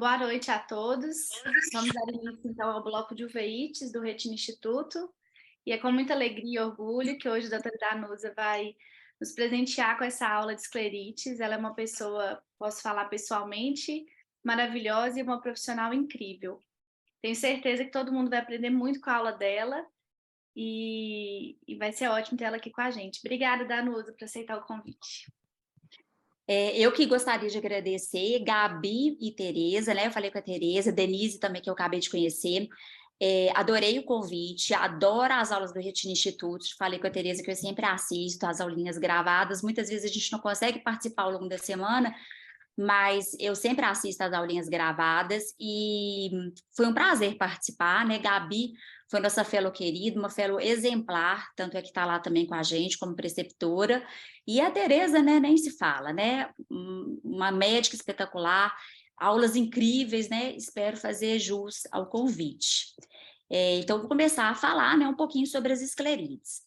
Boa noite a todos. Vamos dar início, então, ao bloco de uveites do Retina Instituto. E é com muita alegria e orgulho que hoje a doutora Danusa vai nos presentear com essa aula de esclerites. Ela é uma pessoa, posso falar pessoalmente, maravilhosa e uma profissional incrível. Tenho certeza que todo mundo vai aprender muito com a aula dela e vai ser ótimo ter ela aqui com a gente. Obrigada, Danusa, por aceitar o convite. Eu que gostaria de agradecer, Gabi e Tereza, né? Eu falei com a Tereza, Denise também, que eu acabei de conhecer. Adorei o convite, adoro as aulas do Retina Instituto. Falei com a Tereza que eu sempre assisto as aulinhas gravadas. Muitas vezes a gente não consegue participar ao longo da semana, mas eu sempre assisto as aulinhas gravadas e foi um prazer participar, né? Gabi foi nossa fellow querida, uma fellow exemplar, tanto é que está lá também com a gente como preceptora, e a Tereza, né, nem se fala, né? Uma médica espetacular, aulas incríveis, né? Espero fazer jus ao convite. Então, vou começar a falar, né, um pouquinho sobre as esclerites.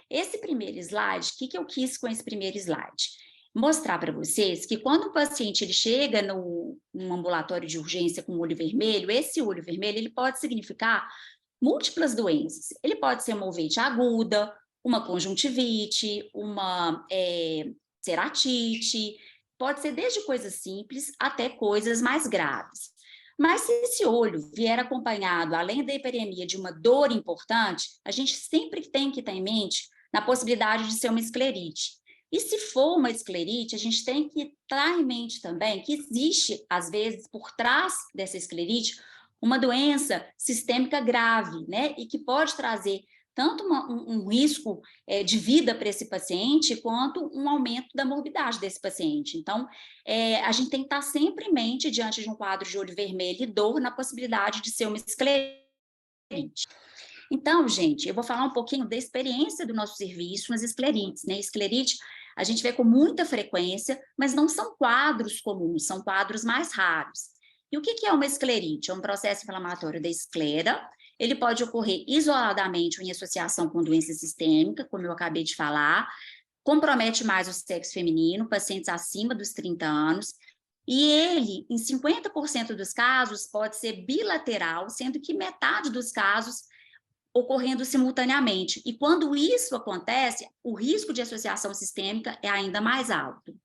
Esse primeiro slide, o que eu quis com esse primeiro slide? Mostrar para vocês que quando o paciente ele chega num ambulatório de urgência com olho vermelho, esse olho vermelho ele pode significar múltiplas doenças. Ele pode ser uma uveiite aguda, uma conjuntivite, uma ceratite, pode ser desde coisas simples até coisas mais graves. Mas se esse olho vier acompanhado, além da hiperemia, de uma dor importante, a gente sempre tem que ter em mente na possibilidade de ser uma esclerite. E se for uma esclerite, a gente tem que ter em mente também que existe, às vezes, por trás dessa esclerite, uma doença sistêmica grave, né? E que pode trazer tanto um risco de vida para esse paciente, quanto um aumento da morbidade desse paciente. Então, a gente tem que estar sempre em mente, diante de um quadro de olho vermelho e dor, na possibilidade de ser uma esclerite. Então, gente, eu vou falar um pouquinho da experiência do nosso serviço nas esclerites, né? Esclerite a gente vê com muita frequência, mas não são quadros comuns, são quadros mais raros. E o que é uma esclerite? É um processo inflamatório da esclera. Ele pode ocorrer isoladamente ou em associação com doença sistêmica, como eu acabei de falar, compromete mais o sexo feminino, pacientes acima dos 30 anos, e ele, em 50% dos casos, pode ser bilateral, sendo que metade dos casos ocorrendo simultaneamente. E quando isso acontece, o risco de associação sistêmica é ainda mais alto.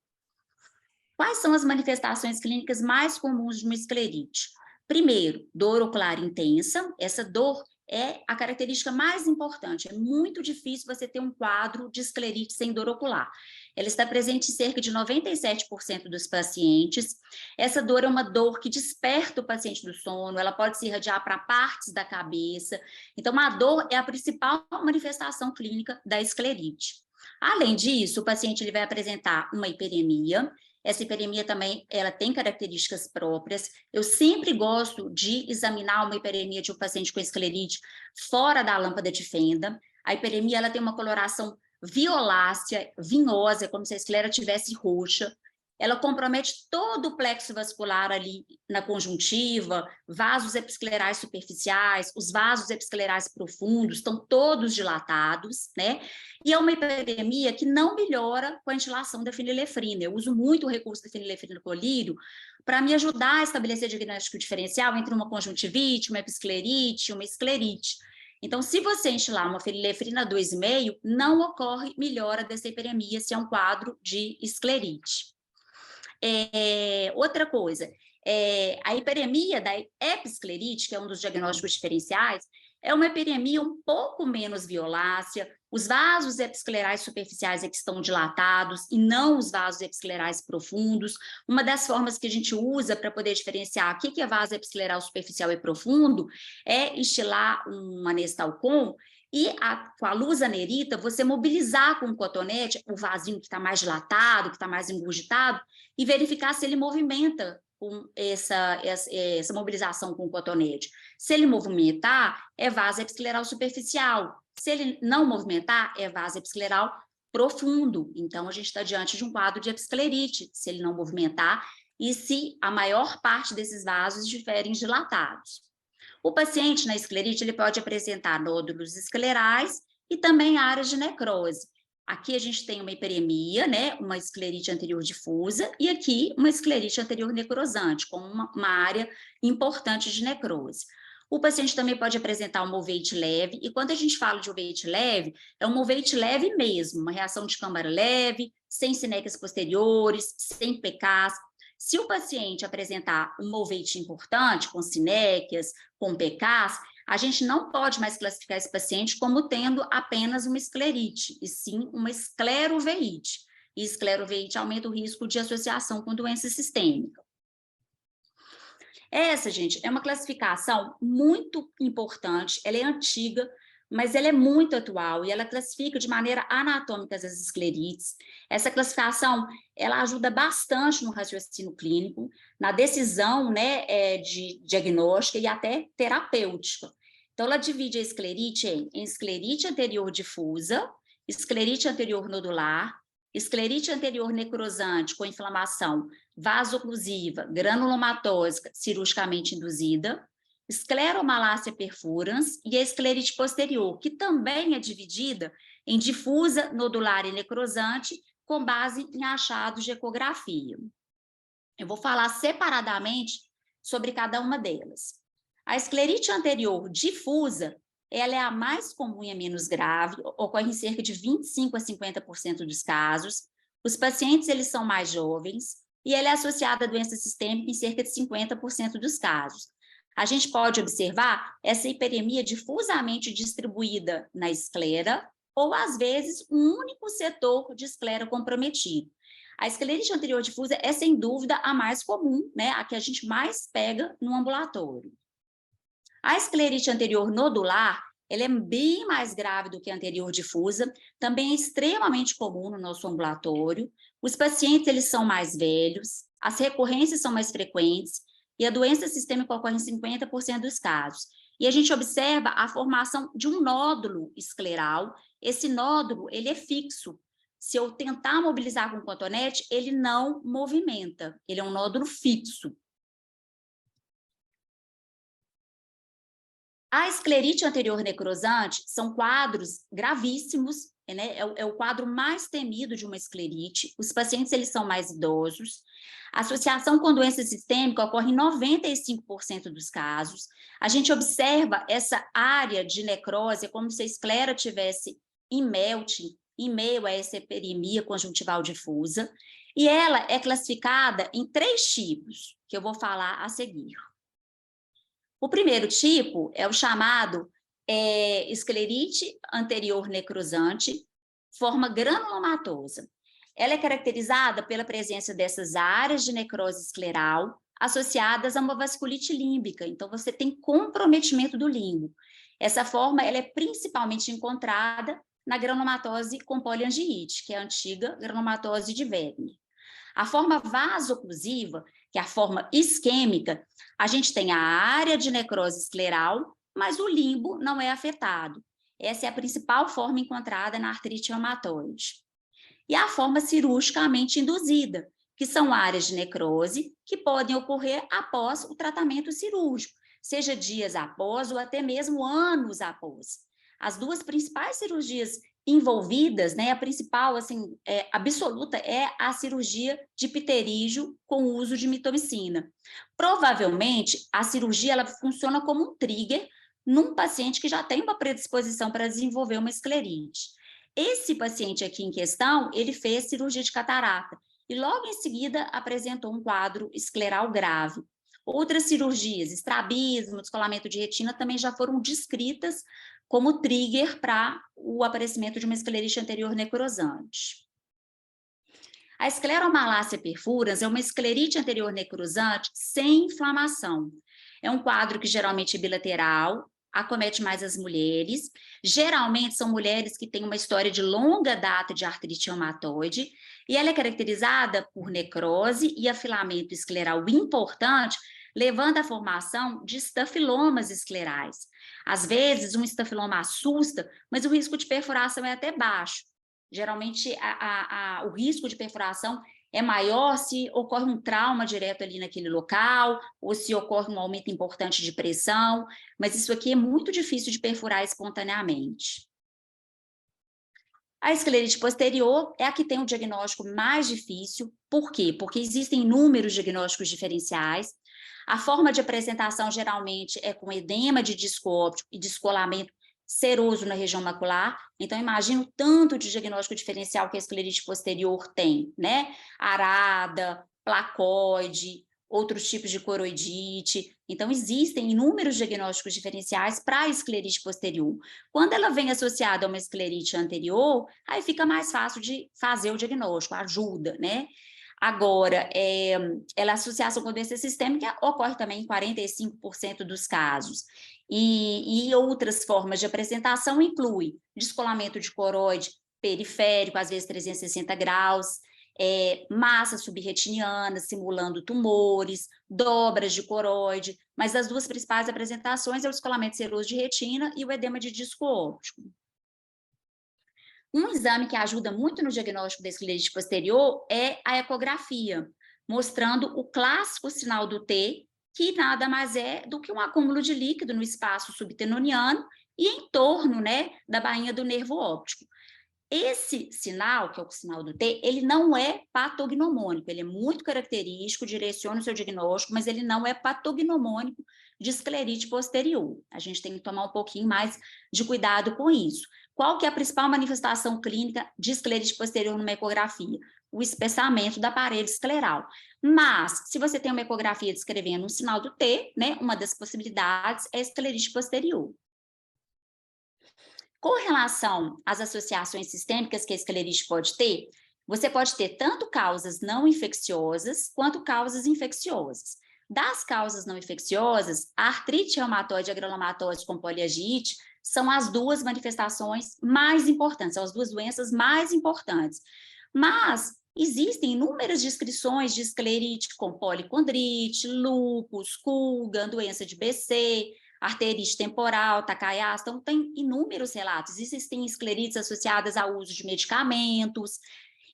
Quais são as manifestações clínicas mais comuns de uma esclerite? Primeiro, dor ocular intensa. Essa dor é a característica mais importante. É muito difícil você ter um quadro de esclerite sem dor ocular. Ela está presente em cerca de 97% dos pacientes. Essa dor é uma dor que desperta o paciente do sono, ela pode se irradiar para partes da cabeça. Então, a dor é a principal manifestação clínica da esclerite. Além disso, o paciente ele vai apresentar uma hiperemia. Essa hiperemia também, ela tem características próprias. Eu sempre gosto de examinar uma hiperemia de um paciente com esclerite fora da lâmpada de fenda. A hiperemia, ela tem uma coloração violácea, vinhosa, como se a esclera tivesse roxa. Ela compromete todo o plexo vascular ali na conjuntiva, vasos episclerais superficiais, os vasos episclerais profundos estão todos dilatados, né? E é uma hiperemia que não melhora com a instilação da fenilefrina. Eu uso muito o recurso da fenilefrina no colírio para me ajudar a estabelecer diagnóstico diferencial entre uma conjuntivite, uma episclerite, uma esclerite. Então, se você instilar uma fenilefrina 2,5, não ocorre melhora dessa hiperemia se é um quadro de esclerite. Outra coisa, a hiperemia da episclerite, que é um dos diagnósticos diferenciais, é uma hiperemia um pouco menos violácea, os vasos episclerais superficiais é que estão dilatados e não os vasos episclerais profundos. Uma das formas que a gente usa para poder diferenciar o que é vaso episcleral superficial e profundo é instilar um anestalcon e com a luz anerita, você mobilizar com o cotonete o vasinho que está mais dilatado, que está mais engurgitado, e verificar se ele movimenta com essa mobilização com o cotonete. Se ele movimentar, é vaso episcleral superficial. Se ele não movimentar, é vaso episcleral profundo. Então, a gente está diante de um quadro de episclerite, se ele não movimentar, e se a maior parte desses vasos estiverem dilatados. O paciente na esclerite ele pode apresentar nódulos esclerais e também áreas de necrose. Aqui a gente tem uma hiperemia, né, uma esclerite anterior difusa, e aqui uma esclerite anterior necrosante, com uma área importante de necrose. O paciente também pode apresentar uma uveíte leve, e quando a gente fala de uveíte leve, é uma uveíte leve mesmo, uma reação de câmara leve, sem sinéquias posteriores, sem PKs. Se o paciente apresentar uma uveíte importante, com sinéquias, com PKs, a gente não pode mais classificar esse paciente como tendo apenas uma esclerite, e sim uma escleroveíte. E escleroveíte aumenta o risco de associação com doença sistêmica. Essa, gente, é uma classificação muito importante, ela é antiga, mas ela é muito atual e ela classifica de maneira anatômica as esclerites. Essa classificação, ela ajuda bastante no raciocínio clínico, na decisão, né, de diagnóstica e até terapêutica. Então, ela divide a esclerite em esclerite anterior difusa, esclerite anterior nodular, esclerite anterior necrosante com inflamação vasoclusiva, granulomatósica, cirurgicamente induzida, escleromalácia perfurans e a esclerite posterior, que também é dividida em difusa, nodular e necrosante, com base em achados de ecografia. Eu vou falar separadamente sobre cada uma delas. A esclerite anterior difusa, ela é a mais comum e a menos grave, ocorre em cerca de 25 a 50% dos casos. Os pacientes, eles são mais jovens e ela é associada à doença sistêmica em cerca de 50% dos casos. A gente pode observar essa hiperemia difusamente distribuída na esclera ou, às vezes, um único setor de esclera comprometido. A esclerite anterior difusa é, sem dúvida, a mais comum, né? A que a gente mais pega no ambulatório. A esclerite anterior nodular, ela é bem mais grave do que a anterior difusa, também é extremamente comum no nosso ambulatório. Os pacientes, eles são mais velhos, as recorrências são mais frequentes e a doença sistêmica ocorre em 50% dos casos. E a gente observa a formação de um nódulo escleral. Esse nódulo, ele é fixo. Se eu tentar mobilizar com o cotonete, ele não movimenta, ele é um nódulo fixo. A esclerite anterior necrosante são quadros gravíssimos, né? É o quadro mais temido de uma esclerite. Os pacientes, eles são mais idosos. A associação com doença sistêmica ocorre em 95% dos casos. A gente observa essa área de necrose, é como se a esclera tivesse em melting, em meio a essa hiperemia conjuntival difusa. E ela é classificada em 3 tipos, que eu vou falar a seguir. O primeiro tipo é o chamado esclerite anterior necrosante, forma granulomatosa. Ela é caracterizada pela presença dessas áreas de necrose escleral associadas a uma vasculite límbica, então você tem comprometimento do limbo. Essa forma ela é principalmente encontrada na granulomatose com poliangiite, que é a antiga granulomatose de Wegener. A forma vasoclusiva, que é a forma isquêmica, a gente tem a área de necrose escleral, mas o limbo não é afetado. Essa é a principal forma encontrada na artrite reumatoide. E a forma cirurgicamente induzida, que são áreas de necrose que podem ocorrer após o tratamento cirúrgico, seja dias após ou até mesmo anos após. As duas principais cirurgias envolvidas, né, a principal, assim, absoluta, é a cirurgia de pterígio com o uso de mitomicina. Provavelmente, a cirurgia ela funciona como um trigger num paciente que já tem uma predisposição para desenvolver uma esclerite. Esse paciente aqui em questão, ele fez cirurgia de catarata e logo em seguida apresentou um quadro escleral grave. Outras cirurgias, estrabismo, descolamento de retina, também já foram descritas como trigger para o aparecimento de uma esclerite anterior necrosante. A escleromalácia perfurans é uma esclerite anterior necrosante sem inflamação. É um quadro que geralmente é bilateral, acomete mais as mulheres. Geralmente são mulheres que têm uma história de longa data de artrite reumatoide, e ela é caracterizada por necrose e afilamento escleral importante, levando à formação de estafilomas esclerais. Às vezes, um estafiloma assusta, mas o risco de perfuração é até baixo. Geralmente, o risco de perfuração é maior se ocorre um trauma direto ali naquele local, ou se ocorre um aumento importante de pressão, mas isso aqui é muito difícil de perfurar espontaneamente. A esclerite posterior é a que tem o diagnóstico mais difícil. Por quê? Porque existem inúmeros diagnósticos diferenciais. A forma de apresentação geralmente é com edema de disco óptico e descolamento seroso na região macular. Então, imagina o tanto de diagnóstico diferencial que a esclerite posterior tem, né? Arada, placoide, outros tipos de coroidite. Então, existem inúmeros diagnósticos diferenciais para a esclerite posterior. Quando ela vem associada a uma esclerite anterior, aí fica mais fácil de fazer o diagnóstico, ajuda, né? Agora, ela, a associação com doença sistêmica ocorre também em 45% dos casos. E outras formas de apresentação incluem descolamento de coroide periférico, às vezes 360 graus, massa subretiniana simulando tumores, dobras de coroide, mas as duas principais apresentações é o descolamento seroso de retina e o edema de disco óptico. Um exame que ajuda muito no diagnóstico da esclerite posterior é a ecografia, mostrando o clássico sinal do T, que nada mais é do que um acúmulo de líquido no espaço subtenoniano e em torno, né, da bainha do nervo óptico. Esse sinal, que é o sinal do T, ele não é patognomônico, ele é muito característico, direciona o seu diagnóstico, mas ele não é patognomônico de esclerite posterior. A gente tem que tomar um pouquinho mais de cuidado com isso. Qual que é a principal manifestação clínica de esclerite posterior numa ecografia? O espessamento da parede escleral. Mas, se você tem uma ecografia descrevendo um sinal do T, né, uma das possibilidades é a esclerite posterior. Com relação às associações sistêmicas que a esclerite pode ter, você pode ter tanto causas não infecciosas quanto causas infecciosas. Das causas não infecciosas, a artrite reumatoide e a granulomatose com poliargite são as duas manifestações mais importantes, são as duas doenças mais importantes. Mas existem inúmeras descrições de esclerite com policondrite, lúpus, Coogan, doença de BC, arterite temporal, Takayama, então tem inúmeros relatos. Existem esclerites associadas ao uso de medicamentos.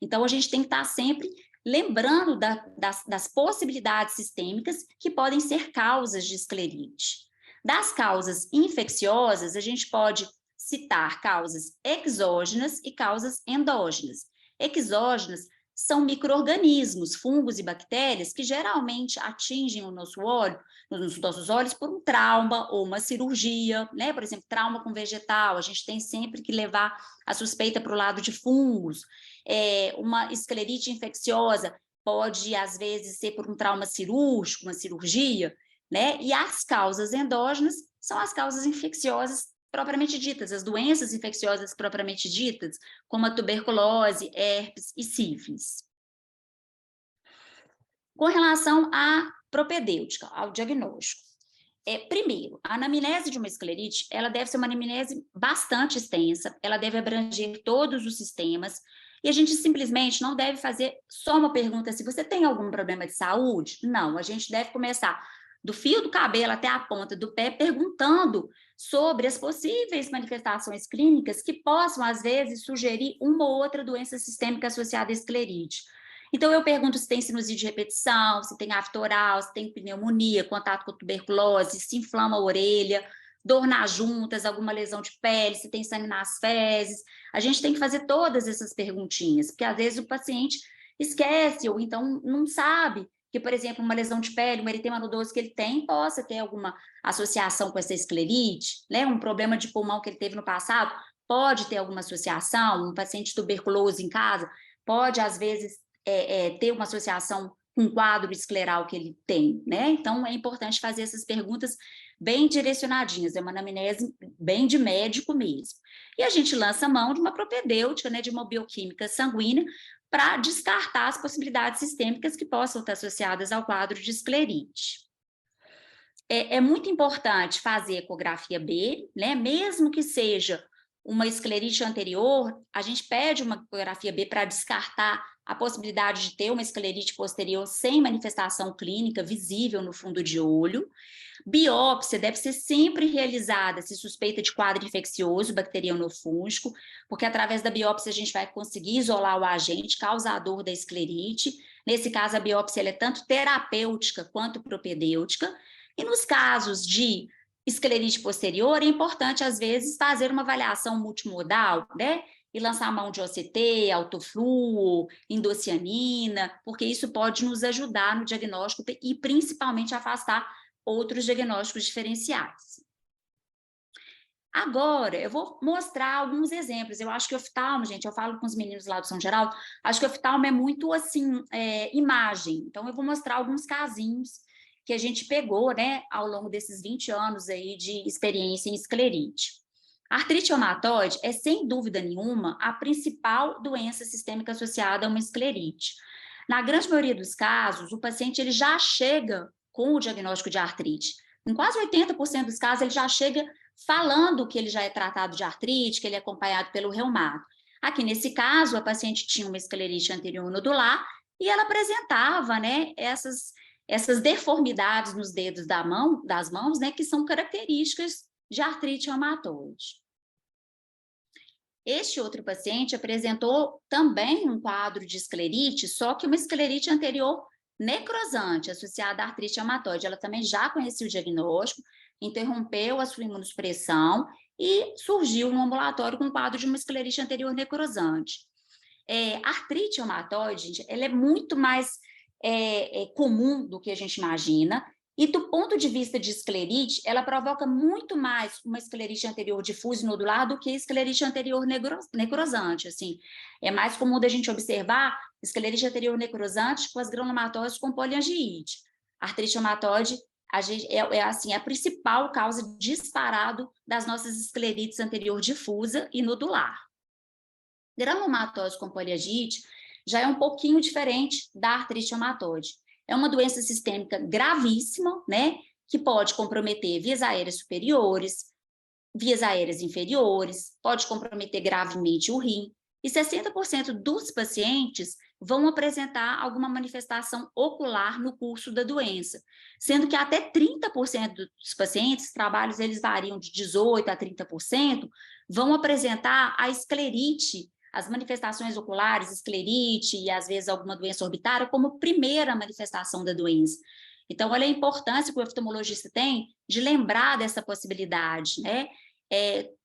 Então, a gente tem que estar sempre lembrando das possibilidades sistêmicas que podem ser causas de esclerite. Das causas infecciosas, a gente pode citar causas exógenas e causas endógenas. Exógenas são micro-organismos, fungos e bactérias que geralmente atingem o nosso olho, nos nossos olhos por um trauma ou uma cirurgia, né? Por exemplo, trauma com vegetal, a gente tem sempre que levar a suspeita para o lado de fungos. Uma esclerite infecciosa pode, às vezes, ser por um trauma cirúrgico, uma cirurgia, né? E as causas endógenas são as causas infecciosas propriamente ditas, as doenças infecciosas propriamente ditas, como a tuberculose, herpes e sífilis. Com relação à propedêutica, ao diagnóstico. Primeiro, a anamnese de uma esclerite, ela deve ser uma anamnese bastante extensa, ela deve abranger todos os sistemas, e a gente simplesmente não deve fazer só uma pergunta se você tem algum problema de saúde. Não, a gente deve começar do fio do cabelo até a ponta do pé, perguntando sobre as possíveis manifestações clínicas que possam, às vezes, sugerir uma ou outra doença sistêmica associada à esclerite. Então, eu pergunto se tem sinusite de repetição, se tem afta oral, se tem pneumonia, contato com tuberculose, se inflama a orelha, dor nas juntas, alguma lesão de pele, se tem sangue nas fezes. A gente tem que fazer todas essas perguntinhas, porque às vezes o paciente esquece ou então não sabe que, por exemplo, uma lesão de pele, um eritema nodoso que ele tem, possa ter alguma associação com essa esclerite, né? Um problema de pulmão que ele teve no passado, pode ter alguma associação, um paciente tuberculoso em casa, pode, às vezes, ter uma associação com o quadro escleral que ele tem, né? Então, é importante fazer essas perguntas bem direcionadinhas, é uma anamnese bem de médico mesmo. E a gente lança a mão de uma propedêutica, né, de uma bioquímica sanguínea, para descartar as possibilidades sistêmicas que possam estar associadas ao quadro de esclerite. É muito importante fazer ecografia B, né? Mesmo que seja uma esclerite anterior, a gente pede uma ecografia B para descartar a possibilidade de ter uma esclerite posterior sem manifestação clínica visível no fundo de olho. Biópsia deve ser sempre realizada se suspeita de quadro infeccioso bacteriano ou fúngico, porque através da biópsia a gente vai conseguir isolar o agente causador da esclerite. Nesse caso, a biópsia ela é tanto terapêutica quanto propedêutica. E nos casos de esclerite posterior, é importante, às vezes, fazer uma avaliação multimodal, né? e lançar a mão de OCT, autofluo, indocianina, porque isso pode nos ajudar no diagnóstico e principalmente afastar outros diagnósticos diferenciais. Agora, eu vou mostrar alguns exemplos. Eu acho que oftalmo, gente, eu falo com os meninos lá do São Geraldo, acho que oftalmo é muito, assim, imagem. Então, eu vou mostrar alguns casinhos que a gente pegou, né, ao longo desses 20 anos aí de experiência em esclerite. A artrite reumatoide é, sem dúvida nenhuma, a principal doença sistêmica associada a uma esclerite. Na grande maioria dos casos, o paciente ele já chega com o diagnóstico de artrite. Em quase 80% dos casos, ele já chega falando que ele já é tratado de artrite, que ele é acompanhado pelo reumato. Aqui, nesse caso, a paciente tinha uma esclerite anterior nodular e ela apresentava, né, essas deformidades nos dedos das mãos, né, que são características de artrite reumatoide. Este outro paciente apresentou também um quadro de esclerite, só que uma esclerite anterior necrosante, associada à artrite reumatoide. Ela também já conhecia o diagnóstico, interrompeu a sua imunossupressão e surgiu no ambulatório com um quadro de uma esclerite anterior necrosante. A artrite reumatoide, gente, ela é muito mais comum do que a gente imagina, e do ponto de vista de esclerite, ela provoca muito mais uma esclerite anterior difusa e nodular do que esclerite anterior necrosante. Assim, é mais comum da gente observar esclerite anterior necrosante com as granulomatoses com poliangiite. A artrite reumatoide assim, a principal causa disparado das nossas esclerites anterior difusa e nodular. Granulomatose com poliangiite já é um pouquinho diferente da artrite reumatoide. É uma doença sistêmica gravíssima, né, que pode comprometer vias aéreas superiores, vias aéreas inferiores, pode comprometer gravemente o rim, e 60% dos pacientes vão apresentar alguma manifestação ocular no curso da doença, sendo que até 30% dos pacientes, trabalhos eles variam de 18% a 30%, vão apresentar a esclerite, as manifestações oculares, esclerite e às vezes alguma doença orbitária como primeira manifestação da doença. Então, olha a importância que o oftalmologista tem de lembrar dessa possibilidade, né?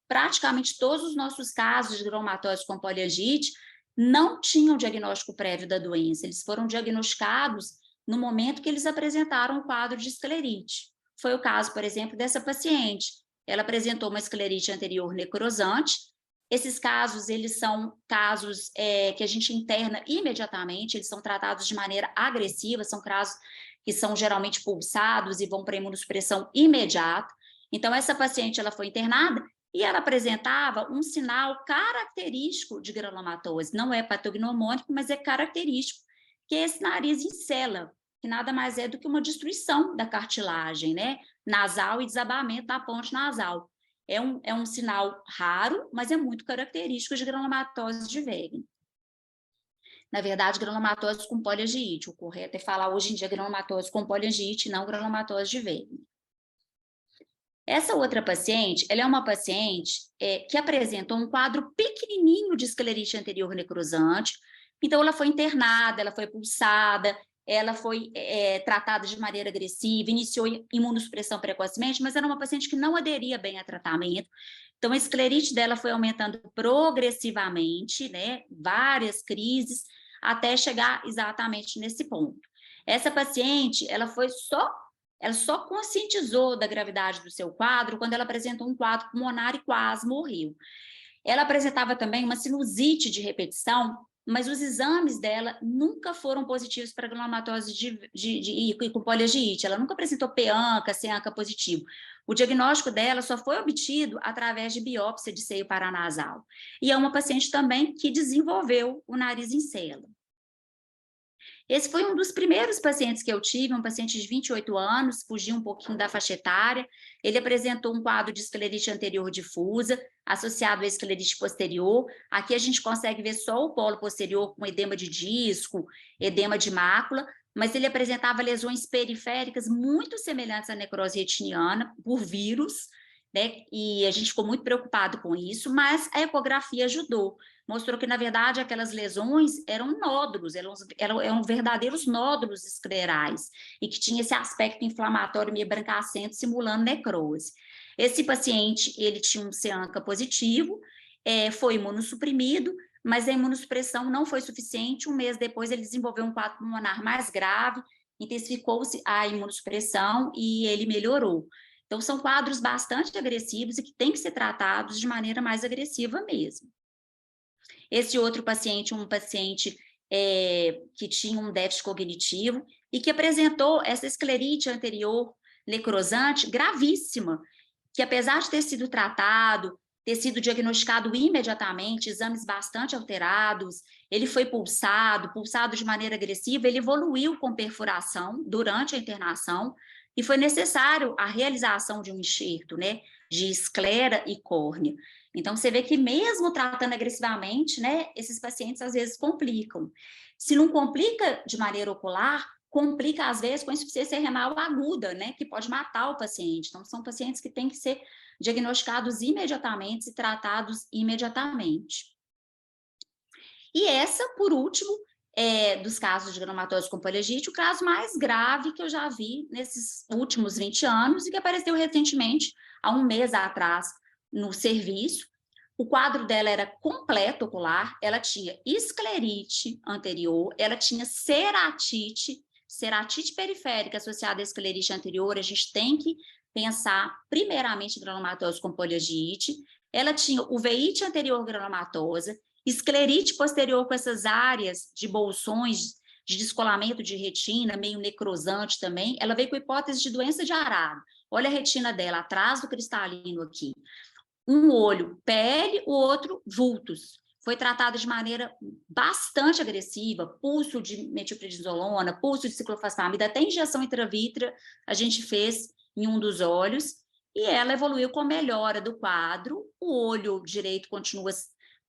Praticamente todos os nossos casos de granulomatose com poliangiite não tinham diagnóstico prévio da doença, eles foram diagnosticados no momento que eles apresentaram o quadro de esclerite. Foi o caso, por exemplo, dessa paciente. Ela apresentou uma esclerite anterior necrosante. Esses casos, eles são casos que a gente interna imediatamente, eles são tratados de maneira agressiva, são casos que são geralmente pulsados e vão para imunossupressão imediata. Então, essa paciente ela foi internada e ela apresentava um sinal característico de granulomatose. Não é patognomônico, mas é característico, que é esse nariz em cela, que nada mais é do que uma destruição da cartilagem, né, nasal e desabamento da ponte nasal. É um sinal raro, mas é muito característico de granulomatose de Wegener. Na verdade, granulomatose com poliangiite. O correto é falar hoje em dia granulomatose com poliangiite, não granulomatose de Wegener. Essa outra paciente, ela é uma paciente que apresentou um quadro pequenininho de esclerite anterior necrosante, então ela foi internada, ela foi pulsada, ela foi tratada de maneira agressiva, iniciou imunossupressão precocemente, mas era uma paciente que não aderia bem a tratamento, então a esclerite dela foi aumentando progressivamente, né, várias crises, até chegar exatamente nesse ponto. Essa paciente, ela só conscientizou da gravidade do seu quadro quando ela apresentou um quadro pulmonar e quase morreu. Ela apresentava também uma sinusite de repetição, mas os exames dela nunca foram positivos para granulomatose com poliangiite. Ela nunca apresentou PANCA, CEANCA positivo. O diagnóstico dela só foi obtido através de biópsia de seio paranasal. E é uma paciente também que desenvolveu o nariz em cela. Esse foi um dos primeiros pacientes que eu tive, um paciente de 28 anos, fugiu um pouquinho da faixa etária. Ele apresentou um quadro de esclerite anterior difusa, associado à esclerite posterior. Aqui a gente consegue ver só o polo posterior com edema de disco, edema de mácula, mas ele apresentava lesões periféricas muito semelhantes à necrose retiniana por vírus, né? E a gente ficou muito preocupado com isso, mas a ecografia ajudou. Mostrou que, na verdade, aquelas lesões eram nódulos, eram verdadeiros nódulos esclerais, e que tinha esse aspecto inflamatório meio brancacento, simulando necrose. Esse paciente, ele tinha um CEANCA positivo, foi imunossuprimido, mas a imunossupressão não foi suficiente. Um mês depois, ele desenvolveu um quadro pulmonar mais grave, intensificou-se a imunossupressão e ele melhorou. Então, são quadros bastante agressivos e que têm que ser tratados de maneira mais agressiva mesmo. Esse outro paciente, um paciente que tinha um déficit cognitivo e que apresentou essa esclerite anterior necrosante gravíssima, que apesar de ter sido tratado, ter sido diagnosticado imediatamente, exames bastante alterados, ele foi pulsado de maneira agressiva, ele evoluiu com perfuração durante a internação e foi necessário a realização de um enxerto, né, de esclera e córnea. Então, você vê que mesmo tratando agressivamente, né, esses pacientes às vezes complicam. Se não complica de maneira ocular, complica às vezes com insuficiência renal aguda, né, que pode matar o paciente. Então, são pacientes que têm que ser diagnosticados imediatamente e tratados imediatamente. E essa, por último, dos casos de granulomatose com poliangite, o caso mais grave que eu já vi nesses últimos 20 anos e que apareceu recentemente, há um mês atrás, no serviço. O quadro dela era completo ocular, ela tinha esclerite anterior, ela tinha ceratite periférica associada à esclerite anterior. A gente tem que pensar primeiramente em granulomatose com poliangite. Ela tinha uveíte anterior granulomatosa, esclerite posterior com essas áreas de bolsões de descolamento de retina, meio necrosante também. Ela veio com hipótese de doença de Arado. Olha a retina dela, atrás do cristalino aqui. Um olho pele, o outro vultus. Foi tratada de maneira bastante agressiva, pulso de metilprednisolona, pulso de ciclofosfamida, até injeção intravítrea a gente fez em um dos olhos, e ela evoluiu com melhora do quadro. O olho direito continua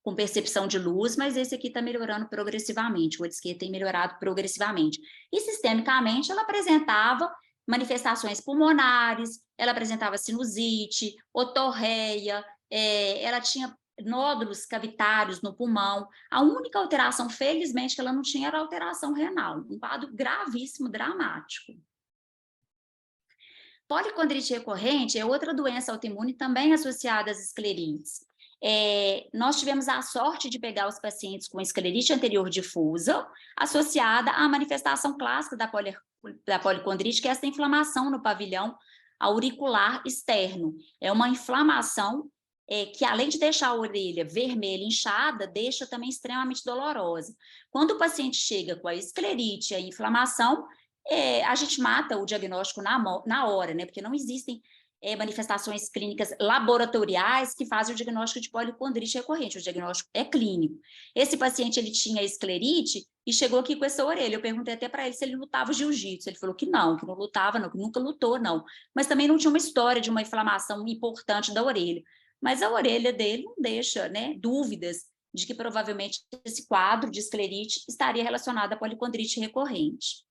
com percepção de luz, mas esse aqui está melhorando progressivamente, o olho esquerdo tem melhorado progressivamente. E sistemicamente ela apresentava manifestações pulmonares, ela apresentava sinusite, otorreia, ela tinha nódulos cavitários no pulmão. A única alteração, felizmente, que ela não tinha era alteração renal, um quadro gravíssimo, dramático. Policondrite recorrente é outra doença autoimune também associada às esclerites. Nós tivemos a sorte de pegar os pacientes com esclerite anterior difusa, associada à manifestação clássica da policondrite, que é essa inflamação no pavilhão auricular externo. É uma inflamação que, além de deixar a orelha vermelha, inchada, deixa também extremamente dolorosa. Quando o paciente chega com a esclerite e a inflamação, a gente mata o diagnóstico na hora, né? Porque não existem manifestações clínicas laboratoriais que fazem o diagnóstico de policondrite recorrente, o diagnóstico é clínico. Esse paciente, ele tinha esclerite e chegou aqui com essa orelha. Eu perguntei até para ele se ele lutava jiu-jitsu. Ele falou que não lutava, não, que nunca lutou, não. Mas também não tinha uma história de uma inflamação importante da orelha. Mas a orelha dele não deixa, né, dúvidas de que provavelmente esse quadro de esclerite estaria relacionado à policondrite recorrente.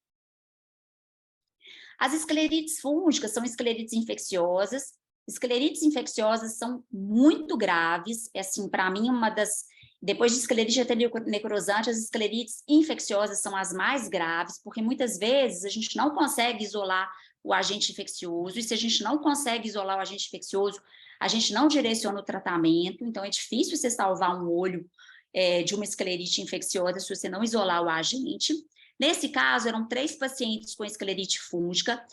As esclerites fúngicas são esclerites infecciosas. Esclerites infecciosas são muito graves. Assim, para mim, depois de esclerite necrosante, as esclerites infecciosas são as mais graves, porque muitas vezes a gente não consegue isolar o agente infeccioso, e se a gente não consegue isolar o agente infeccioso, a gente não direciona o tratamento. Então, é difícil você salvar um olho de uma esclerite infecciosa se você não isolar o agente. Nesse caso, eram 3 pacientes com esclerite fúngica,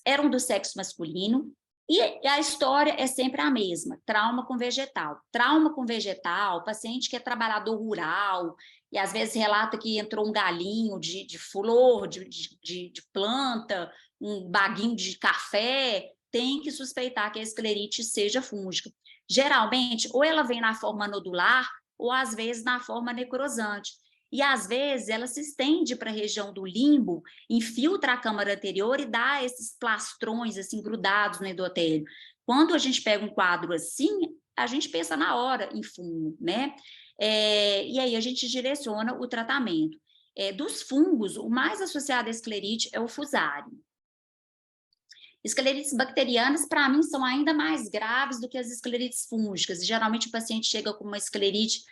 eram do sexo masculino, e a história é sempre a mesma, trauma com vegetal. Trauma com vegetal, paciente que é trabalhador rural, e às vezes relata que entrou um galinho de flor, de planta, um baguinho de café, tem que suspeitar que a esclerite seja fúngica. Geralmente, ou ela vem na forma nodular, ou às vezes na forma necrosante. E, às vezes, ela se estende para a região do limbo, infiltra a câmara anterior e dá esses plastrões, assim, grudados no endotélio. Quando a gente pega um quadro assim, a gente pensa na hora em fungo, né? E aí a gente direciona o tratamento. Dos fungos, o mais associado à esclerite é o Fusarium. Esclerites bacterianas, para mim, são ainda mais graves do que as esclerites fúngicas. Geralmente, o paciente chega com uma esclerite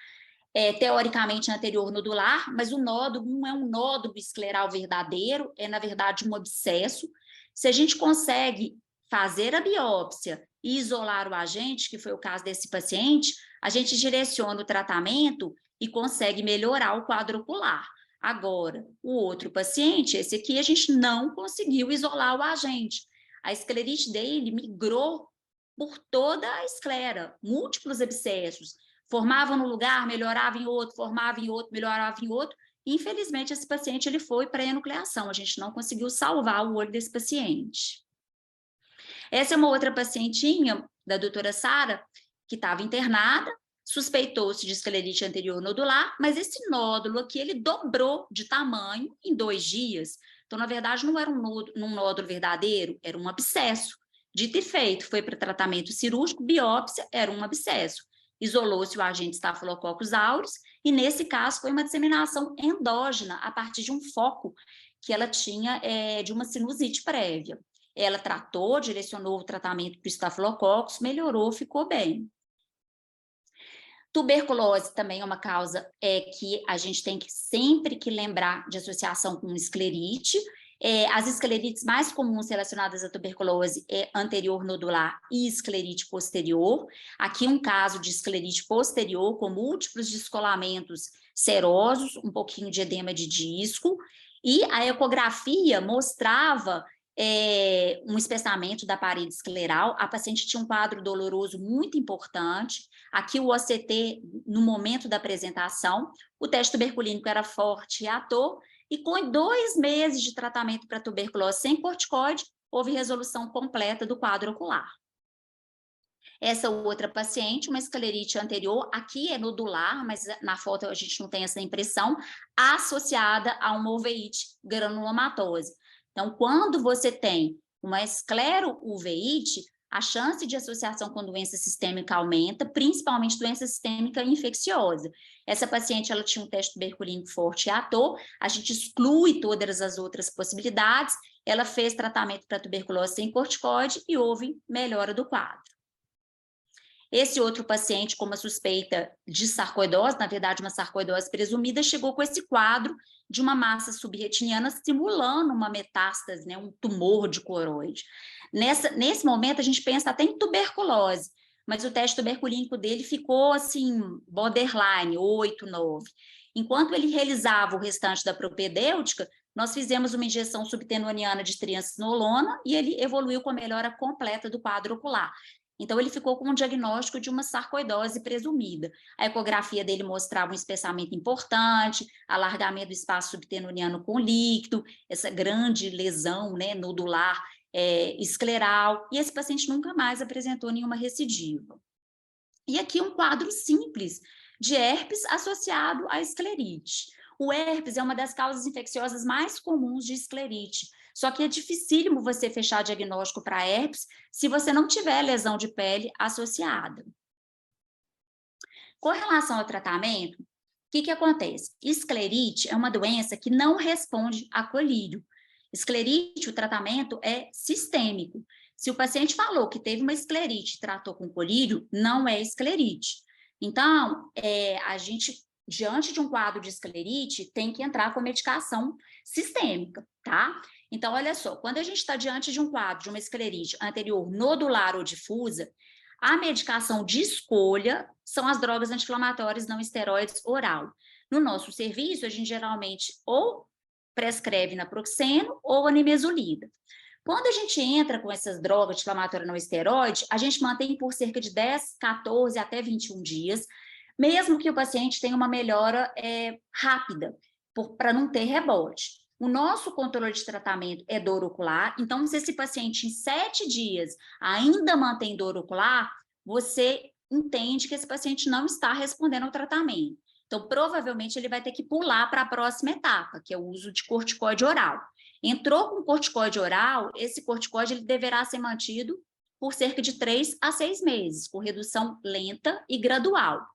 teoricamente anterior nodular, mas o nódulo não é um nódulo escleral verdadeiro, é, na verdade, um abscesso. Se a gente consegue fazer a biópsia e isolar o agente, que foi o caso desse paciente, a gente direciona o tratamento e consegue melhorar o quadro ocular. Agora, o outro paciente, esse aqui, a gente não conseguiu isolar o agente. A esclerite dele migrou por toda a esclera, múltiplos abscessos. Formava num lugar, melhorava em outro, formava em outro, melhorava em outro. Infelizmente, esse paciente ele foi para a enucleação. A gente não conseguiu salvar o olho desse paciente. Essa é uma outra pacientinha da doutora Sara, que estava internada, suspeitou-se de esclerite anterior nodular, mas esse nódulo aqui, ele dobrou de tamanho em 2 dias. Então, na verdade, não era um nódulo verdadeiro, era um abscesso. Dito e feito, foi para tratamento cirúrgico, biópsia, era um abscesso. Isolou-se o agente Staphylococcus aureus, e nesse caso foi uma disseminação endógena, a partir de um foco que ela tinha de uma sinusite prévia. Ela tratou, direcionou o tratamento para o estafilococcus, melhorou, ficou bem. Tuberculose também é uma causa que a gente tem que sempre que lembrar de associação com esclerite. As esclerites mais comuns relacionadas à tuberculose é anterior nodular e esclerite posterior. Aqui um caso de esclerite posterior com múltiplos descolamentos serosos, um pouquinho de edema de disco, e a ecografia mostrava um espessamento da parede escleral. A paciente tinha um quadro doloroso muito importante. Aqui o OCT, no momento da apresentação, o teste tuberculínico era forte e ator, e com 2 meses de tratamento para tuberculose sem corticoide, houve resolução completa do quadro ocular. Essa outra paciente, uma esclerite anterior, aqui é nodular, mas na foto a gente não tem essa impressão, associada a uma uveíte granulomatose. Então, quando você tem uma esclerouveíte, a chance de associação com doença sistêmica aumenta, principalmente doença sistêmica infecciosa. Essa paciente, ela tinha um teste tuberculínico forte e ator, a gente exclui todas as outras possibilidades, ela fez tratamento para tuberculose sem corticoide e houve melhora do quadro. Esse outro paciente com uma suspeita de sarcoidose, na verdade uma sarcoidose presumida, chegou com esse quadro de uma massa subretiniana simulando uma metástase, né, um tumor de coroide. Nesse momento a gente pensa até em tuberculose, mas o teste tuberculínico dele ficou assim, borderline, 8, 9. Enquanto ele realizava o restante da propedêutica, nós fizemos uma injeção subtenoniana de triancinolona e ele evoluiu com a melhora completa do quadro ocular. Então, ele ficou com um diagnóstico de uma sarcoidose presumida. A ecografia dele mostrava um espessamento importante, alargamento do espaço subtenoniano com líquido, essa grande lesão, né, nodular escleral, e esse paciente nunca mais apresentou nenhuma recidiva. E aqui um quadro simples de herpes associado à esclerite. O herpes é uma das causas infecciosas mais comuns de esclerite, só que é dificílimo você fechar diagnóstico para herpes se você não tiver lesão de pele associada. Com relação ao tratamento, o que acontece? Esclerite é uma doença que não responde a colírio. Esclerite, o tratamento é sistêmico. Se o paciente falou que teve uma esclerite e tratou com colírio, não é esclerite. Então, a gente, diante de um quadro de esclerite, tem que entrar com medicação sistêmica, tá? Então, olha só, quando a gente está diante de um quadro de uma esclerite anterior nodular ou difusa, a medicação de escolha são as drogas anti-inflamatórias não esteroides oral. No nosso serviço, a gente geralmente ou prescreve naproxeno ou a nimesulida. Quando a gente entra com essas drogas anti-inflamatórias não esteroide, a gente mantém por cerca de 10, 14 até 21 dias, mesmo que o paciente tenha uma melhora rápida, para não ter rebote. O nosso controle de tratamento é dor ocular, então se esse paciente em 7 dias ainda mantém dor ocular, você entende que esse paciente não está respondendo ao tratamento. Então, provavelmente, ele vai ter que pular para a próxima etapa, que é o uso de corticoide oral. Entrou com corticoide oral, esse corticoide ele deverá ser mantido por cerca de 3 a 6 meses, com redução lenta e gradual.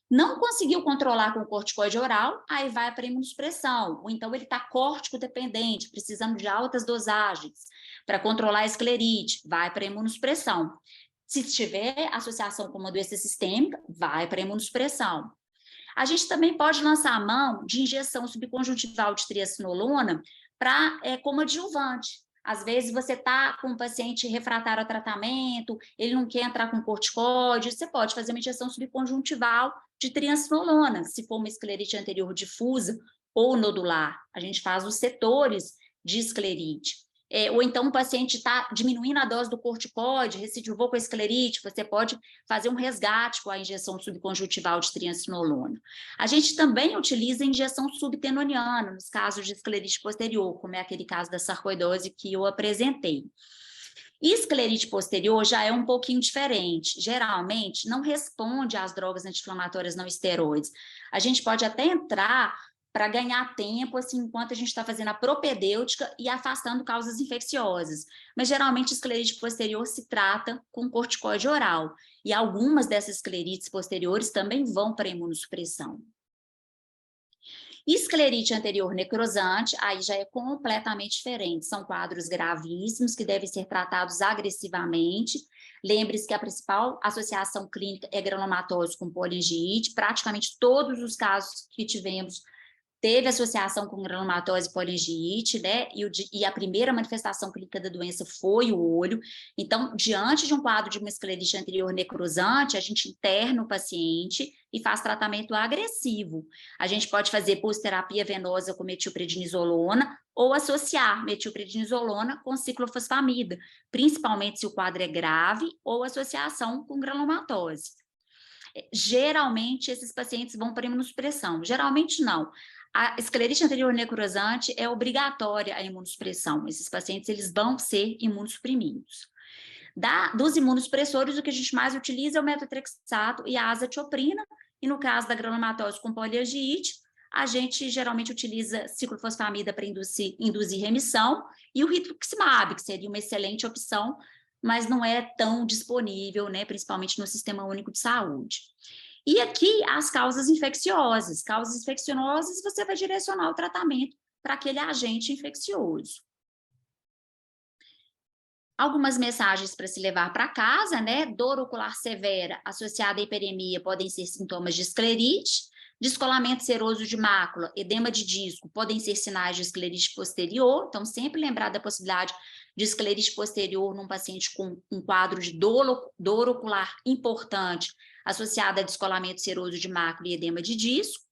Não conseguiu controlar com o corticoide oral, aí vai para a imunossupressão, ou então ele está córtico dependente, precisando de altas dosagens para controlar a esclerite, vai para a imunossupressão. Se tiver associação com uma doença sistêmica, vai para a imunossupressão. A gente também pode lançar a mão de injeção subconjuntival de triacinolona como adjuvante. Às vezes você está com um paciente refratário a tratamento, ele não quer entrar com corticóide, você pode fazer uma injeção subconjuntival de triancinolona, se for uma esclerite anterior difusa ou nodular. A gente faz os setores de esclerite. Ou então o paciente está diminuindo a dose do corticoide, recidivou com a esclerite, você pode fazer um resgate com a injeção subconjuntival de triancinolona. A gente também utiliza a injeção subtenoniana nos casos de esclerite posterior, como é aquele caso da sarcoidose que eu apresentei. E esclerite posterior já é um pouquinho diferente. Geralmente, não responde às drogas anti-inflamatórias não esteroides. A gente pode até entrar para ganhar tempo, assim, enquanto a gente está fazendo a propedêutica e afastando causas infecciosas. Mas, geralmente, esclerite posterior se trata com corticoide oral. E algumas dessas esclerites posteriores também vão para imunossupressão. Esclerite anterior necrosante, aí já é completamente diferente. São quadros gravíssimos que devem ser tratados agressivamente. Lembre-se que a principal associação clínica é granulomatose com poliangiite. Praticamente todos os casos que tivemos teve associação com granulomatose e poliangiite, né? E a primeira manifestação clínica da doença foi o olho. Então, diante de um quadro de uma esclerite anterior necrosante, a gente interna o paciente e faz tratamento agressivo. A gente pode fazer pulsoterapia venosa com metilprednisolona ou associar metilprednisolona com ciclofosfamida, principalmente se o quadro é grave ou associação com granulomatose. Geralmente, esses pacientes vão para imunossupressão. Geralmente, não. A esclerite anterior necrosante é obrigatória a imunossupressão. Esses pacientes eles vão ser imunossuprimidos. Dos imunossupressores, o que a gente mais utiliza é o metotrexato e a azatioprina. E no caso da granulomatose com poliangiite, a gente geralmente utiliza ciclofosfamida para induzir remissão e o rituximab, que seria uma excelente opção, mas não é tão disponível, né, principalmente no Sistema Único de Saúde. E aqui, as causas infecciosas. Causas infecciosas, você vai direcionar o tratamento para aquele agente infeccioso. Algumas mensagens para se levar para casa, né? Dor ocular severa associada à hiperemia podem ser sintomas de esclerite, descolamento seroso de mácula, edema de disco, podem ser sinais de esclerite posterior. Então, sempre lembrar da possibilidade de esclerite posterior num paciente com um quadro de dor ocular importante, associada a descolamento seroso de mácula e edema de disco.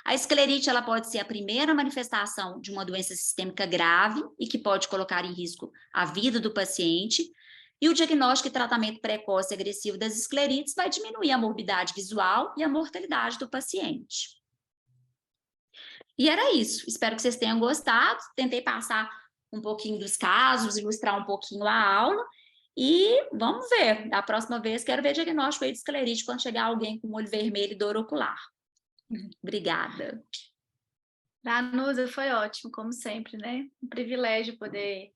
A esclerite ela pode ser a primeira manifestação de uma doença sistêmica grave e que pode colocar em risco a vida do paciente. E o diagnóstico e tratamento precoce e agressivo das esclerites vai diminuir a morbidade visual e a mortalidade do paciente. E era isso. Espero que vocês tenham gostado. Tentei passar um pouquinho dos casos, ilustrar um pouquinho a aula. E vamos ver. Da próxima vez, quero ver diagnóstico aí de esclerite quando chegar alguém com olho vermelho e dor ocular. Obrigada. Danusa, foi ótimo, como sempre, né? Um privilégio poder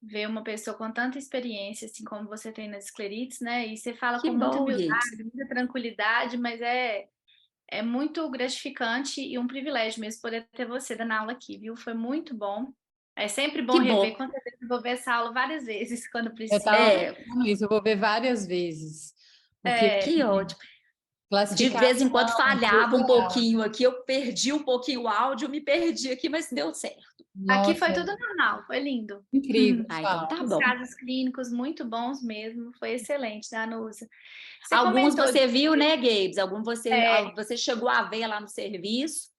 ver uma pessoa com tanta experiência, assim como você tem nas esclerites, né? E você fala Que com muita bom, humildade, Gates. muita tranquilidade, mas é muito gratificante e um privilégio mesmo poder ter você dando aula aqui, viu? Foi muito bom. É sempre bom Que rever, bom. com certeza eu vou ver essa aula várias vezes, quando Eu precisa. estava pensando isso, eu vou ver várias vezes. Porque Que ótimo. De classificação vez em quando falhava um cultural. pouquinho aqui, eu perdi um pouquinho o áudio, me perdi aqui, mas deu certo. Aqui foi Nossa, tudo normal, foi lindo. incrível, Então pessoal. tá Os bom. casos clínicos muito bons mesmo, foi excelente, Danusa. Você Alguns comentou, você viu, né, Gabes? é, Você chegou a ver lá no serviço.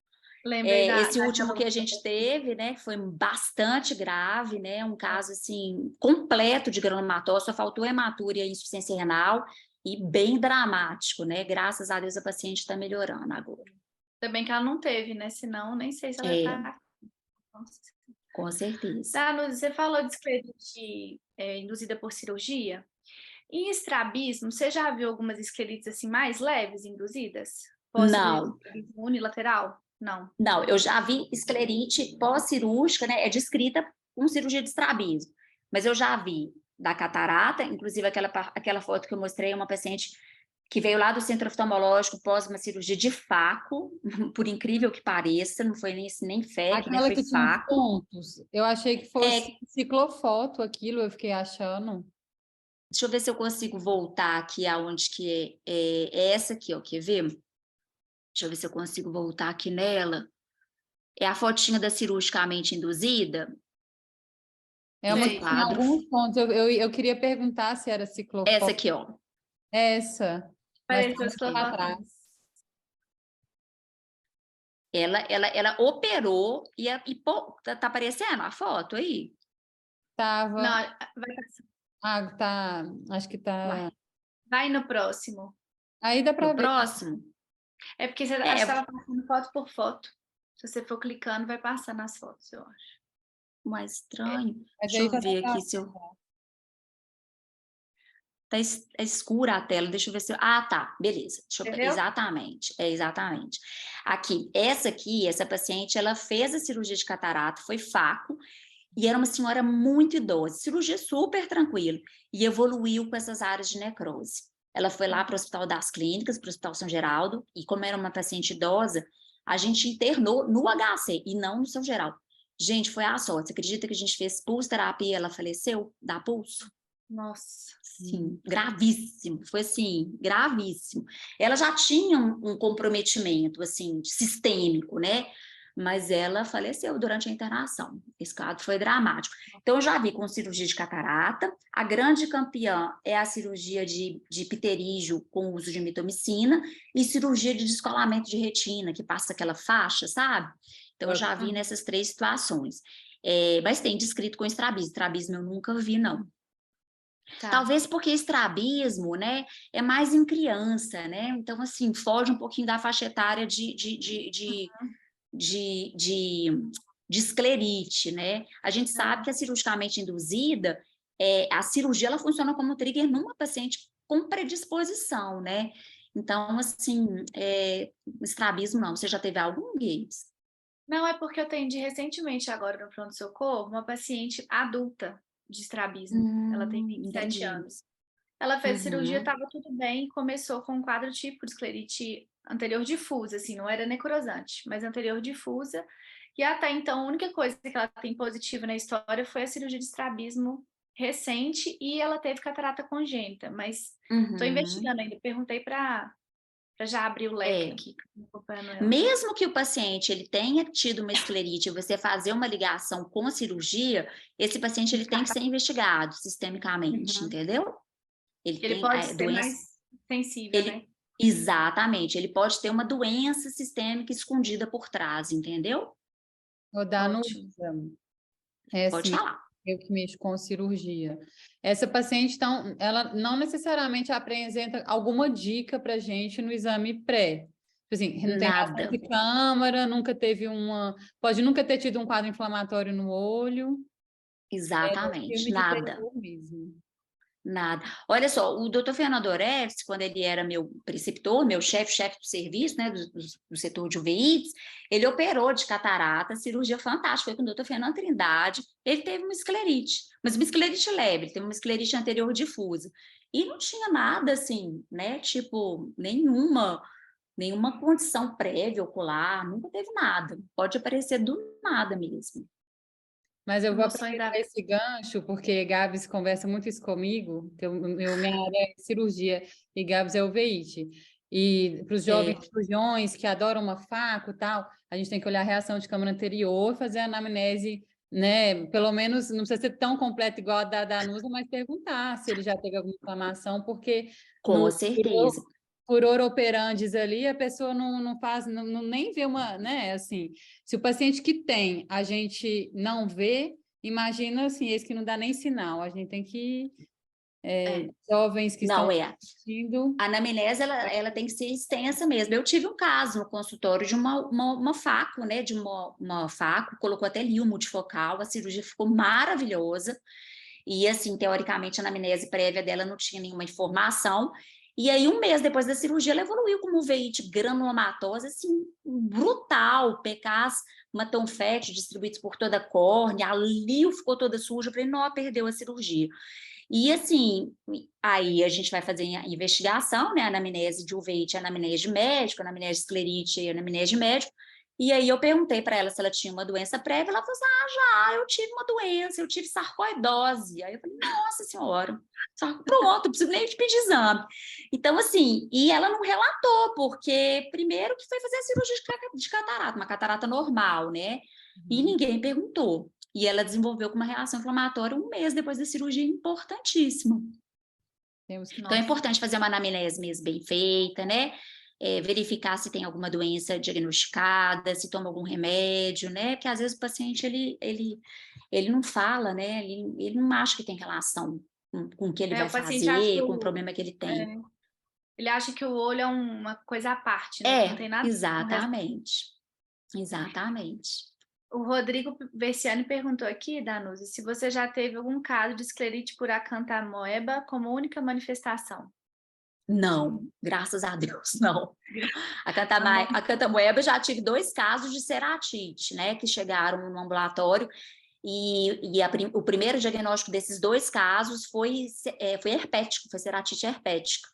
lembrei Esse da último que a gente teve, né, que foi bastante grave, né, um caso assim completo de granulomatose, só faltou hematúria e insuficiência renal e bem dramático, né? Graças a Deus a paciente está melhorando agora. Ainda bem que ela não teve, né? Senão, nem sei se ela tá. Com certeza. Danusa, você falou de esclerite induzida por cirurgia. Em estrabismo, você já viu algumas esclerites assim mais leves induzidas? Não. Unilateral? Não. Não, eu já vi esclerite pós-cirúrgica, né? É descrita com cirurgia de estrabismo. Mas eu já vi da catarata, inclusive aquela foto que eu mostrei, uma paciente que veio lá do centro oftalmológico pós uma cirurgia de faco, por incrível que pareça, não foi nem FEC, né? Aquela Foi que tinha uns faco. pontos. Eu achei que fosse ciclofoto aquilo, eu fiquei achando. Deixa eu ver se eu consigo voltar aqui aonde que é essa aqui, ó, quer ver? Deixa eu ver se eu consigo voltar aqui nela. É a fotinha da cirurgicamente induzida. É uma Sei. que tem alguns pontos. Eu queria perguntar se era Essa ciclofóbica. aqui, ó. Essa, mas Pareceu tá ciclofóbica. atrás. Ela operou tá aparecendo a foto aí? Tava. Não, vai passar. Ah, tá. Acho que tá. Vai no próximo. Aí dá para No ver. próximo? É porque você acho que estava passando foto por foto. Se você for clicando, vai passando as fotos, eu acho. Mais estranho. Mas Deixa aí eu já ver tá. aqui se eu. Tá escura a tela, deixa eu ver se eu... Ah, tá, beleza. Entendeu? Exatamente. Aqui, essa paciente, ela fez a cirurgia de catarata, foi faco, e era uma senhora muito idosa, cirurgia super tranquila, e evoluiu com essas áreas de necrose. Ela foi lá para o Hospital das Clínicas, para o Hospital São Geraldo, e como era uma paciente idosa, a gente internou no HC e não no São Geraldo. Gente, foi a sorte. Você acredita que a gente fez pulsoterapia e ela faleceu da pulso? Nossa. Sim, gravíssimo, foi assim, gravíssimo. Ela já tinha um comprometimento, assim, sistêmico, né? Mas ela faleceu durante a internação. Esse caso foi dramático. Então, eu já vi com cirurgia de catarata. A grande campeã é a cirurgia de pterígio com uso de mitomicina e cirurgia de descolamento de retina, que passa aquela faixa, sabe? Então, eu já vi nessas 3 situações. Mas tem descrito com estrabismo. Estrabismo eu nunca vi, não. Tá. Talvez porque estrabismo, né, é mais em criança, né? Então, assim, foge um pouquinho da faixa etária de esclerite, né? A gente sabe que a cirurgicamente induzida, a cirurgia, ela funciona como trigger numa paciente com predisposição, né? Então, assim, estrabismo não. Você já teve algum, Games? Não, é porque eu atendi recentemente agora no pronto-socorro uma paciente adulta de estrabismo. Ela tem 27 Entendi. anos. Ela fez cirurgia, Uhum. estava tudo bem, começou com um quadro típico de esclerite anterior difusa, assim, não era necrosante, mas anterior difusa. E até então, a única coisa que ela tem positiva na história foi a cirurgia de estrabismo recente e ela teve catarata congênita, mas estou Uhum. investigando ainda. Perguntei para já abrir o leque aqui, acompanhando ela. Mesmo que o paciente ele tenha tido uma esclerite, você fazer uma ligação com a cirurgia, esse paciente ele tem que ser investigado sistemicamente, entendeu? Ele Ele tem pode ser doença, mais sensível, né? exatamente, ele pode ter uma doença sistêmica escondida por trás, entendeu? Vou dar no Ótimo. exame. Pode falar. Eu que mexo com cirurgia. Essa paciente, então, ela não necessariamente apresenta alguma dica para gente no exame pré. Tipo assim, não tem reação de câmara, nunca teve pode nunca ter tido um quadro inflamatório no olho. Exatamente, Filme de nada. terror mesmo. Nada. Olha só, o doutor Fernando Oreves, quando ele era meu preceptor, meu chefe do serviço, né, do setor de UVIs, ele operou de catarata, cirurgia fantástica, foi com o doutor Fernando Trindade, ele teve uma esclerite, mas uma esclerite leve, ele teve uma esclerite anterior difusa, e não tinha nada assim, né, tipo, nenhuma condição prévia ocular, nunca teve nada, pode aparecer do nada mesmo. Mas eu vou aproveitar esse gancho, porque Gabs conversa muito isso comigo, minha área é cirurgia e Gabs é uveíte. E para os jovens cirurgiões que adoram uma faco e tal, a gente tem que olhar a reação de câmara anterior, fazer a anamnese, né? Pelo menos, não precisa ser tão completa igual a da Danusa, mas perguntar se ele já teve alguma inflamação, porque com certeza. Por operandis ali, a pessoa não faz, nem vê uma, né, assim, se o paciente que tem, a gente não vê, imagina, assim, esse que não dá nem sinal, a gente tem que, jovens que estão assistindo... A anamnese, ela tem que ser extensa mesmo. Eu tive um caso no consultório de uma faco, né, de uma faco, colocou até lírio multifocal, a cirurgia ficou maravilhosa, e assim, teoricamente, a anamnese prévia dela não tinha nenhuma informação. E aí, um mês depois da cirurgia, ela evoluiu com uma uveíte granulomatosa, assim, brutal, PKs matonfete distribuídos por toda a córnea, a lírio ficou toda suja, eu falei, não, perdeu a cirurgia. E assim, aí a gente vai fazer a investigação, né, anamnese de uveíte, anamnese de médico, anamnese de esclerite, anamnese de médico, e aí eu perguntei para ela se ela tinha uma doença prévia, ela falou assim, já, eu tive uma doença, eu tive sarcoidose. Aí eu falei, nossa senhora, pronto, não preciso nem te pedir exame. Então, assim, e ela não relatou, porque primeiro que foi fazer a cirurgia de catarata, uma catarata normal, né? E ninguém perguntou. e ela desenvolveu com uma reação inflamatória 1 mês depois da cirurgia, importantíssimo. Então, é importante fazer uma anamnese mesmo bem feita, né? Verificar se tem alguma doença diagnosticada, se toma algum remédio, né? Porque às vezes o paciente, ele não fala, né? Ele não acha que tem relação com o que ele vai fazer, com o problema que ele tem. Ele acha que o olho é uma coisa à parte, né? Não tem nada. Exatamente. Exatamente. O Rodrigo Versiani perguntou aqui, Danusa, se você já teve algum caso de esclerite por acanthamoeba como única manifestação. Não, graças a Deus, não. Acanthamoeba, já tive 2 casos de ceratite, né, que chegaram no ambulatório, e o primeiro diagnóstico desses 2 casos foi herpético, foi ceratite herpética,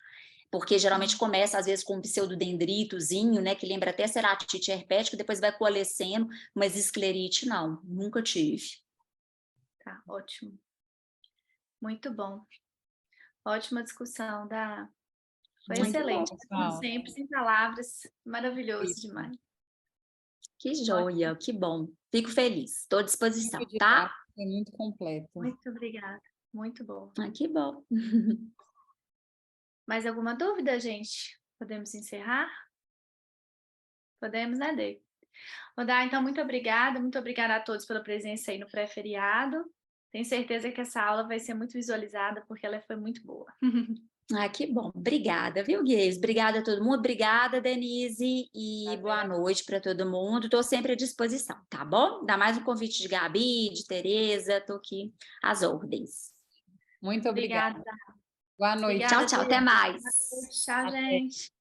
porque geralmente começa, às vezes, com um pseudodendritozinho, né, que lembra até ceratite herpética, depois vai coalescendo, mas esclerite não, nunca tive. Tá, ótimo. Muito bom. Ótima discussão, Foi muito excelente. Como sempre, sem palavras, maravilhoso demais. Que joia, que bom. Fico feliz, estou à disposição, tá? É muito completo. Muito obrigada, muito bom. Que bom. Mais alguma dúvida, gente? Podemos encerrar? Podemos, né, Dê? Rodar, então, muito obrigada a todos pela presença aí no pré-feriado. Tenho certeza que essa aula vai ser muito visualizada, porque ela foi muito boa. Que bom. Obrigada, viu, Guiz? Obrigada a todo mundo. Obrigada, Denise. E boa noite para todo mundo. Estou sempre à disposição, tá bom? Dá mais um convite de Gabi, de Tereza. Estou aqui às ordens. Muito obrigada. Boa noite. Tchau, tchau. Até mais. Tchau, gente.